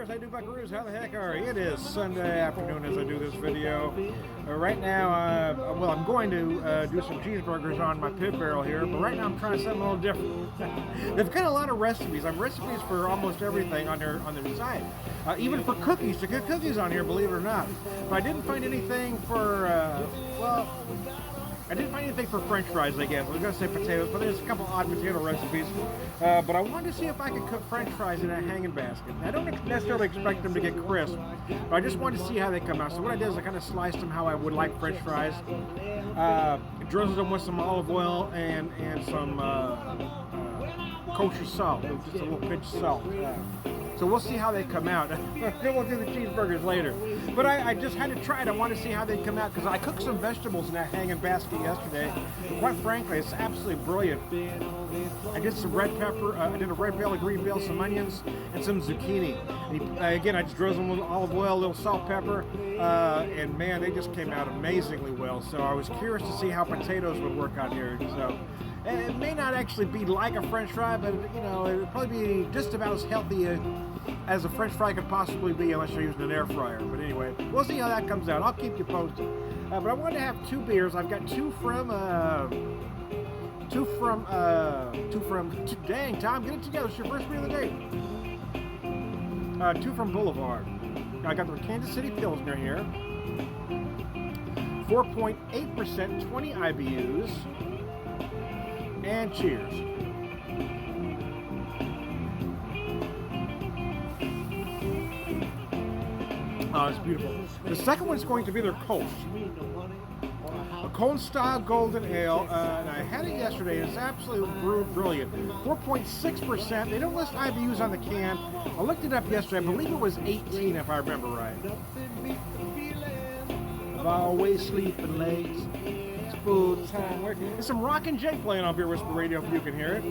cheers, I do buckaroos, how the heck are you? It is Sunday afternoon as I do this video. Right now, I'm going to do some cheeseburgers on my pit barrel here, but right now I'm trying something a little different. They've got a lot of recipes. I have recipes for almost everything on their site. Even for cookies, to cook cookies on here, believe it or not. But I didn't find anything for, I didn't find anything for French fries, I guess. I was going to say potatoes, but there's a couple odd potato recipes. But I wanted to see if I could cook French fries in a hanging basket. I don't necessarily expect them to get crisp, but I just wanted to see how they come out. So what I did is I kind of sliced them how I would like French fries. Drizzled them with some olive oil and some kosher salt, just a little pinch of salt. So we'll see how they come out. Then we'll do the cheeseburgers later. But I just had to try it. I wanted to see how they come out because I cooked some vegetables in that hanging basket yesterday. Quite frankly, it's absolutely brilliant. I did some red pepper, I did a red bell, a green bell, some onions, and some zucchini. And again, I just drizzled them with olive oil, a little salt, pepper, and man, they just came out amazingly well. So I was curious to see how potatoes would work on here. So. And it may not actually be like a French fry, but you know, it would probably be just about as healthy as a French fry could possibly be, unless you're using an air fryer. But anyway, we'll see how that comes out. I'll keep you posted. But I wanted to have two beers. I've got two from. Dang, Tom, get it together. It's your first beer of the day. Two from Boulevard. I got the Kansas City Pilsner here. 4.8%, 20 IBUs. And cheers. Oh, it's beautiful. The second one's going to be their Kolsch. A Kolsch style golden ale, and I had it yesterday. It's absolutely brilliant. 4.6%. They don't list IBUs on the can. I looked it up yesterday. I believe it was 18 if I remember right. I've always sleeping late. Full time work. There's some Rockin' Jake playing on Beer Whisper Radio if you can hear it.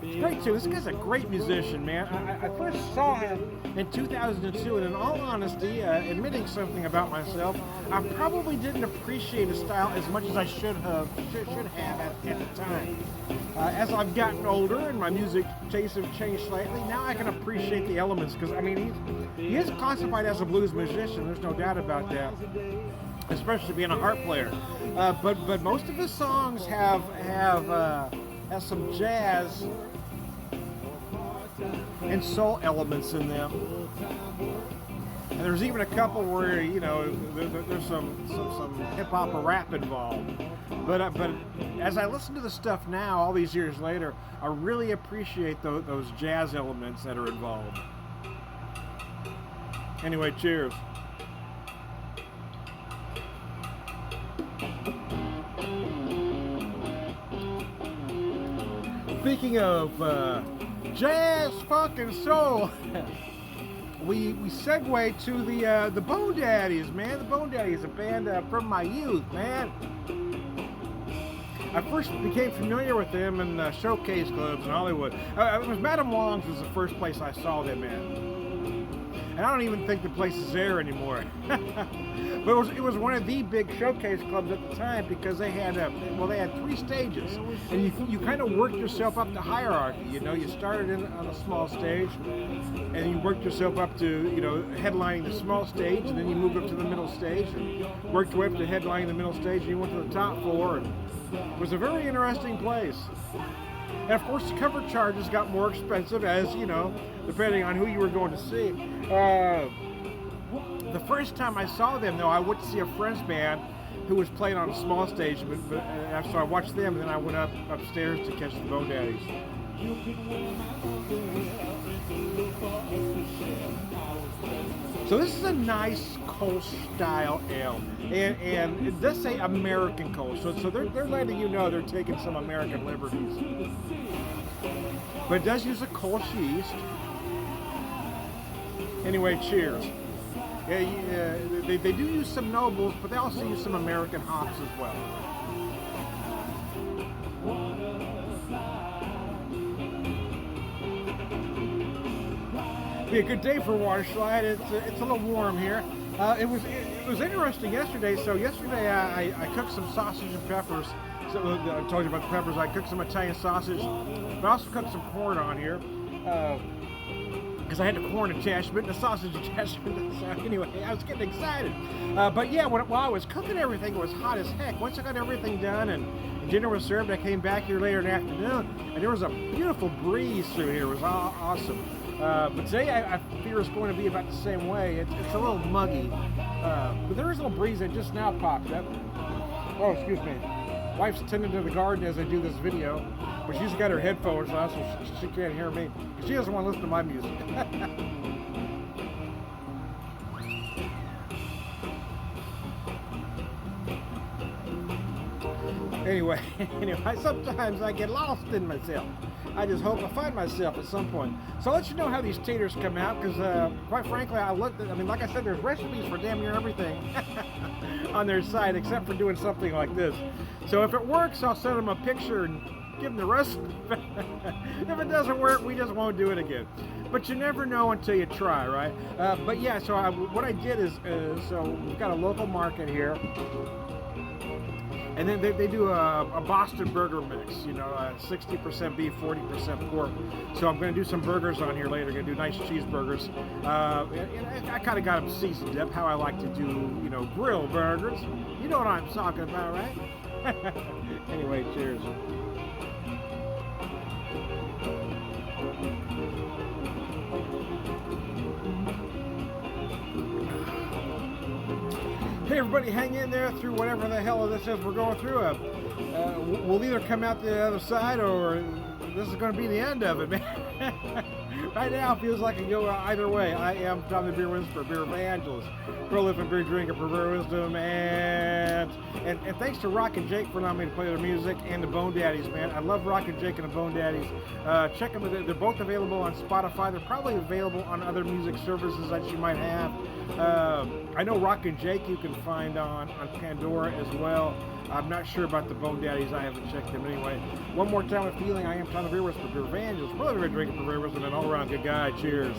It's great too. This guy's a great musician, man. I first saw him in 2002, and in all honesty, admitting something about myself, I probably didn't appreciate his style as much as I should have at the time. As I've gotten older and my music tastes have changed slightly, now I can appreciate the elements because I mean he is classified as a blues musician. There's no doubt about that. Especially being a harp player, but most of his songs have some jazz and soul elements in them. And there's even a couple where you know there's some hip hop or rap involved. But as I listen to the stuff now, all these years later, I really appreciate those jazz elements that are involved. Anyway, cheers. Speaking of jazz, funk, and soul, we segue to the Bonedaddys, man. The Bonedaddys, a band from my youth, man. I first became familiar with them in showcase clubs in Hollywood. It was Madame Wong's was the first place I saw them in. And I don't even think the place is there anymore. But it was one of the big showcase clubs at the time because they had they had 3 stages, and you kind of worked yourself up the hierarchy. You know, you started on a small stage, and you worked yourself up to headlining the small stage, and then you moved up to the middle stage, and worked your way up to headlining the middle stage, and you went to the top floor. And it was a very interesting place. And of course, the cover charges got more expensive as, depending on who you were going to see. The first time I saw them, though, I went to see a friend's band who was playing on a small stage. So I watched them, and then I went upstairs to catch the Bonedaddys. So this is a nice Kolsch style ale, and it does say American Kolsch, so they're letting you know they're taking some American liberties. But it does use a Kolsch yeast. Anyway, cheers. Yeah, they do use some nobles, but they also use some American hops as well. Be a good day for a water slide. It's a little warm here. It was interesting yesterday. So yesterday I cooked some sausage and peppers. So I told you about the peppers. I cooked some Italian sausage, but I also cooked some corn on here. because I had the corn attachment and the sausage attachment. So anyway, I was getting excited. But yeah, while I was cooking everything, it was hot as heck. Once I got everything done and dinner was served, I came back here later in the afternoon, and there was a beautiful breeze through here. It was awesome. But today I fear it's going to be about the same way. It's a little muggy, but there is a little breeze that just now popped up. Oh, excuse me. Wife's tending to the garden as I do this video, but she's got her headphones on, so she can't hear me. She doesn't want to listen to my music. Anyway, sometimes I get lost in myself. I just hope I find myself at some point. So I'll let you know how these taters come out, because quite frankly, like I said, there's recipes for damn near everything on their site, except for doing something like this. So if it works, I'll send them a picture and give them the recipe. If it doesn't work, we just won't do it again. But you never know until you try, right? But yeah, so what I did is, so we've got a local market here. And then they do a Boston burger mix, 60% beef, 40% pork. So I'm going to do some burgers on here later. Going to do nice cheeseburgers. I kind of got them seasoned up how I like to do, grill burgers. You know what I'm talking about, right? Anyway, cheers. Hey everybody, hang in there through whatever the hell this is we're going through. We'll either come out the other side, or this is going to be the end of it, man. Right now it feels like it can go either way. I am Tom the Beer Whisperer, Beer Evangelist, prolific beer drinker, Beer Wisdom, and thanks to Rockin Jake for allowing me to play their music, and the Bonedaddys, man. I love Rockin Jake and the Bonedaddys. Check them. They're both available on Spotify. They're probably available on other music services that you might have. I know Rockin Jake you can find on Pandora as well. I'm not sure about the Bonedaddys. I haven't checked them anyway. One more time with feeling, I am Tom the Beer Whisperer, Beer Evangelist, brother of a drinker, Beer Wisdom, and all around good guy. Cheers.